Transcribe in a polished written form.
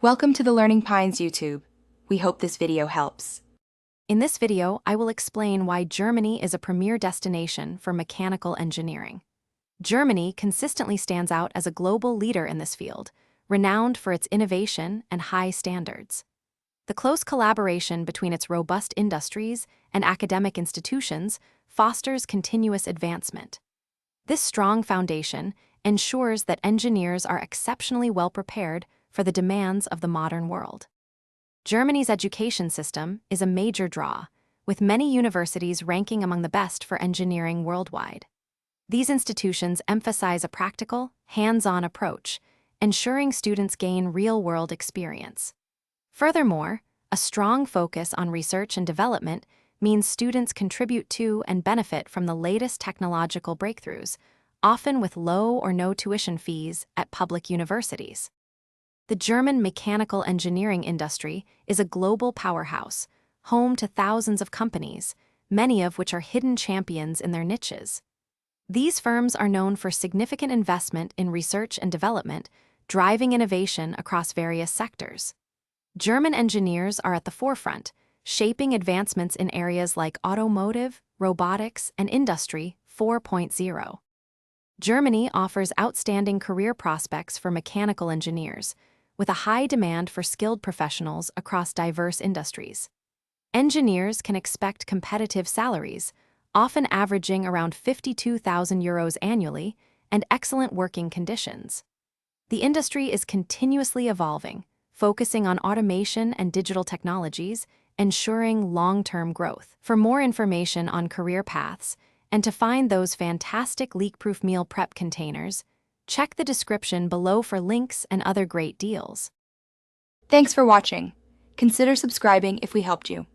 Welcome to the Learning Pines YouTube. We hope this video helps. In this video, I will explain why Germany is a premier destination for mechanical engineering. Germany consistently stands out as a global leader in this field, renowned for its innovation and high standards. The close collaboration between its robust industries and academic institutions fosters continuous advancement. This strong foundation ensures that engineers are exceptionally well prepared for the demands of the modern world. Germany's education system is a major draw, with many universities ranking among the best for engineering worldwide. These institutions emphasize a practical, hands-on approach, ensuring students gain real-world experience. Furthermore, a strong focus on research and development means students contribute to and benefit from the latest technological breakthroughs, often with low or no tuition fees at public universities. The German mechanical engineering industry is a global powerhouse, home to thousands of companies, many of which are hidden champions in their niches. These firms are known for significant investment in research and development, driving innovation across various sectors. German engineers are at the forefront, shaping advancements in areas like automotive, robotics, and Industry 4.0. Germany offers outstanding career prospects for mechanical engineers, with a high demand for skilled professionals across diverse industries. Engineers can expect competitive salaries, often averaging around €52,000 annually, and excellent working conditions. The industry is continuously evolving, focusing on automation and digital technologies, ensuring long-term growth. For more information on career paths and to find those fantastic leak-proof meal prep containers, check the description below for links and other great deals. Thanks for watching. Consider subscribing if we helped you.